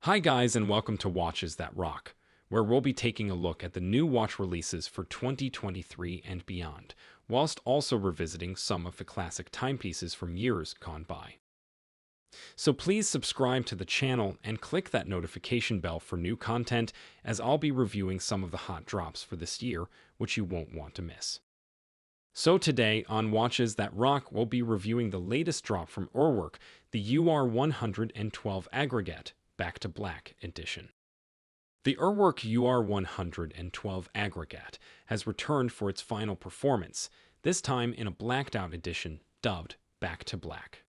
Hi guys and welcome to Watches That Rock, where we'll be taking a look at the new watch releases for 2023 and beyond, whilst also revisiting some of the classic timepieces from years gone by. So please subscribe to the channel and click that notification bell for new content, as I'll be reviewing some of the hot drops for this year, which you won't want to miss. So today on Watches That Rock, we'll be reviewing the latest drop from URWERK, the UR-112 Aggregat Back to Black edition. The URWERK UR-112 Aggregat has returned for its final performance, this time in a blacked-out edition dubbed Back to Black.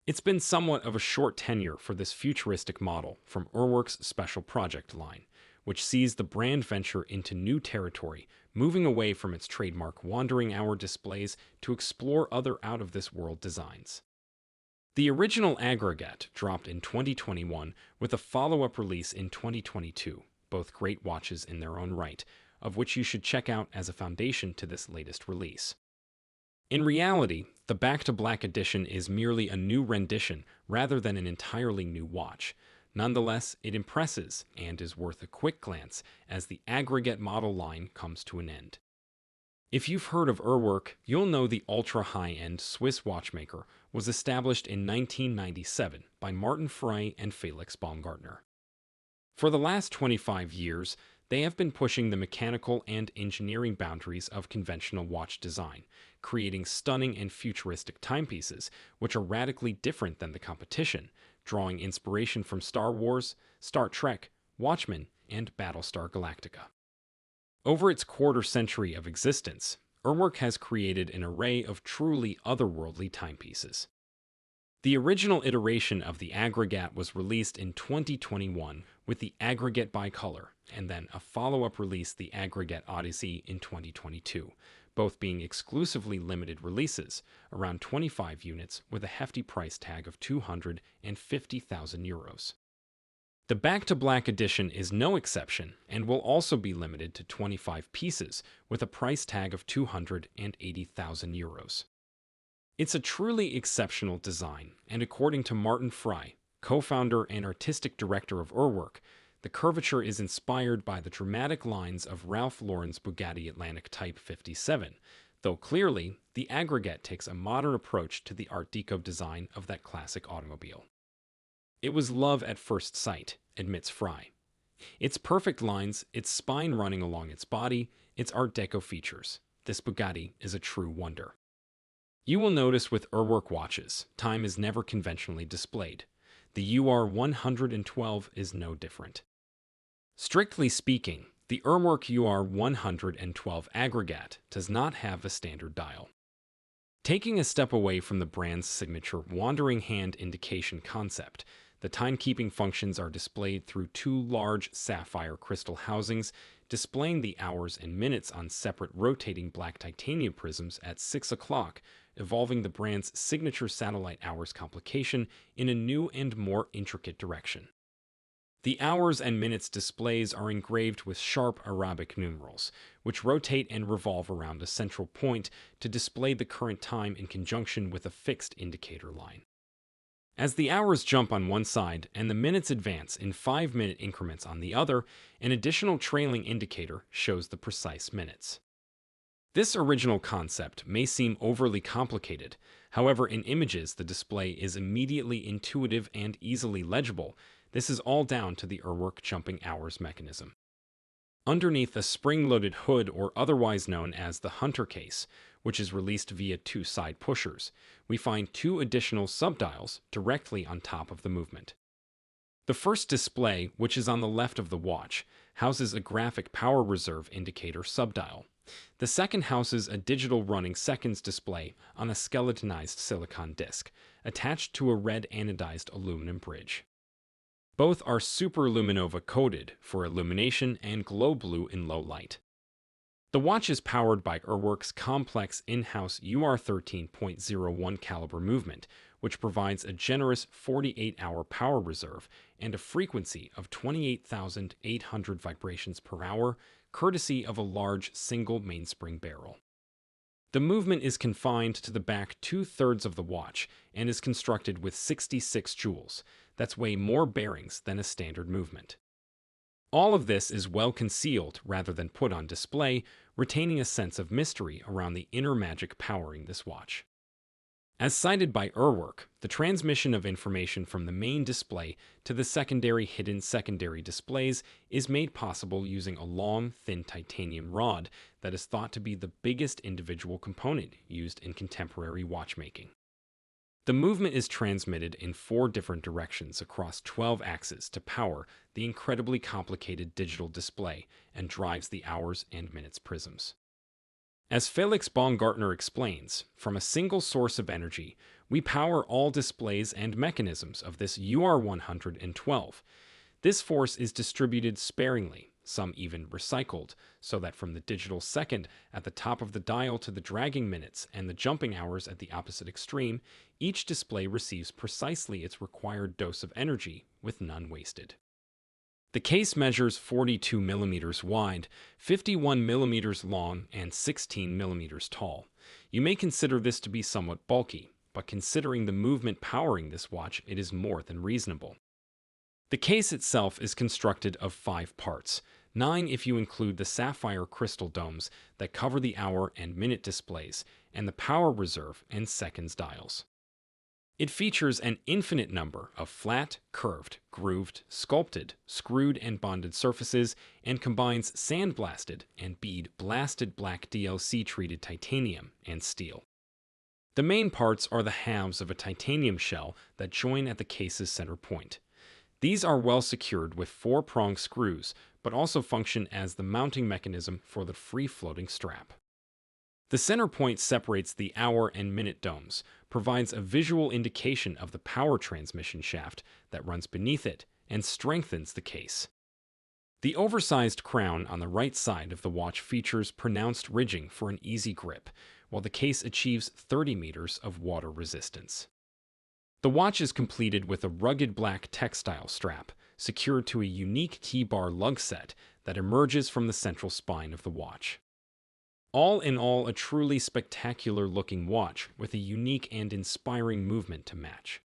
It's been somewhat of a short tenure for this futuristic model from URWERK's Special Project line, which sees the brand venture into new territory, moving away from its trademark wandering hour displays to explore other out-of-this-world designs. The original Aggregat dropped in 2021 with a follow-up release in 2022, both great watches in their own right, of which you should check out as a foundation to this latest release. In reality, the Back to Black edition is merely a new rendition rather than an entirely new watch. Nonetheless, it impresses and is worth a quick glance as the Aggregat model line comes to an end. If you've heard of URWERK, you'll know the ultra-high-end Swiss watchmaker was established in 1997 by Martin Frey and Felix Baumgartner. For the last 25 years, they have been pushing the mechanical and engineering boundaries of conventional watch design, creating stunning and futuristic timepieces which are radically different than the competition, drawing inspiration from Star Wars, Star Trek, Watchmen, and Battlestar Galactica. Over its quarter-century of existence, URWERK has created an array of truly otherworldly timepieces. The original iteration of the Aggregat was released in 2021 with the Aggregat Bicolor, and then a follow-up release, the Aggregat Odyssey, in 2022, both being exclusively limited releases, around 25 units with a hefty price tag of €250,000. The Back to Black edition is no exception and will also be limited to 25 pieces with a price tag of €280,000. It's a truly exceptional design, and according to Martin Frey, co-founder and artistic director of URWERK, the curvature is inspired by the dramatic lines of Ralph Lauren's Bugatti Atlantic Type 57, though clearly the Aggregat takes a modern approach to the Art Deco design of that classic automobile. It was love at first sight, admits Frey. Its perfect lines, its spine running along its body, its Art Deco features. This Bugatti is a true wonder. You will notice with URWERK watches, time is never conventionally displayed. The UR-112 is no different. Strictly speaking, the URWERK UR-112 Aggregat does not have a standard dial. Taking a step away from the brand's signature wandering hand indication concept, the timekeeping functions are displayed through two large sapphire crystal housings, displaying the hours and minutes on separate rotating black titanium prisms at 6 o'clock, evolving the brand's signature satellite hours complication in a new and more intricate direction. The hours and minutes displays are engraved with sharp Arabic numerals, which rotate and revolve around a central point to display the current time in conjunction with a fixed indicator line. As the hours jump on one side and the minutes advance in 5-minute increments on the other, an additional trailing indicator shows the precise minutes. This original concept may seem overly complicated, however in images the display is immediately intuitive and easily legible. This is all down to the URWERK jumping hours mechanism. Underneath a spring-loaded hood, or otherwise known as the Hunter case, which is released via two side pushers, we find two additional subdials directly on top of the movement. The first display, which is on the left of the watch, houses a graphic power reserve indicator subdial. The second houses a digital running seconds display on a skeletonized silicon disc, attached to a red anodized aluminum bridge. Both are superluminova coated for illumination and glow blue in low light. The watch is powered by URWERK's complex in-house UR13.01 caliber movement, which provides a generous 48-hour power reserve and a frequency of 28,800 vibrations per hour, courtesy of a large single mainspring barrel. The movement is confined to the back 2/3 of the watch and is constructed with 66 jewels. That's way more bearings than a standard movement. All of this is well concealed rather than put on display, retaining a sense of mystery around the inner magic powering this watch. As cited by URWERK, the transmission of information from the main display to the hidden secondary displays is made possible using a long, thin titanium rod that is thought to be the biggest individual component used in contemporary watchmaking. The movement is transmitted in 4 different directions across 12 axes to power the incredibly complicated digital display and drives the hours and minutes prisms. As Felix Baumgartner explains, from a single source of energy, we power all displays and mechanisms of this UR-112. This force is distributed sparingly, some even recycled, so that from the digital second at the top of the dial to the dragging minutes and the jumping hours at the opposite extreme, each display receives precisely its required dose of energy, with none wasted. The case measures 42 millimeters wide, 51 millimeters long, and 16 millimeters tall. You may consider this to be somewhat bulky, but considering the movement powering this watch, it is more than reasonable. The case itself is constructed of 5 parts, 9 if you include the sapphire crystal domes that cover the hour and minute displays, and the power reserve and seconds dials. It features an infinite number of flat, curved, grooved, sculpted, screwed, and bonded surfaces, and combines sandblasted and bead-blasted black DLC-treated titanium and steel. The main parts are the halves of a titanium shell that join at the case's center point. These are well secured with 4-prong screws, but also function as the mounting mechanism for the free-floating strap. The center point separates the hour and minute domes, provides a visual indication of the power transmission shaft that runs beneath it, and strengthens the case. The oversized crown on the right side of the watch features pronounced ridging for an easy grip, while the case achieves 30 meters of water resistance. The watch is completed with a rugged black textile strap, secured to a unique key bar lug set that emerges from the central spine of the watch. All in all, a truly spectacular-looking watch with a unique and inspiring movement to match.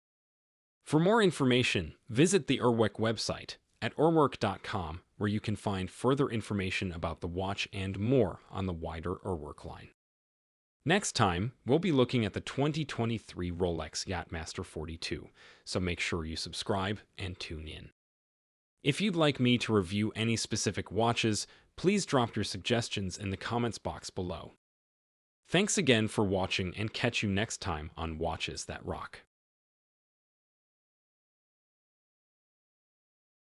For more information, visit the URWERK website at urwerk.com, where you can find further information about the watch and more on the wider URWERK line. Next time, we'll be looking at the 2023 Rolex Yachtmaster 42, so make sure you subscribe and tune in. If you'd like me to review any specific watches, please drop your suggestions in the comments box below. Thanks again for watching, and catch you next time on Watches That Rock.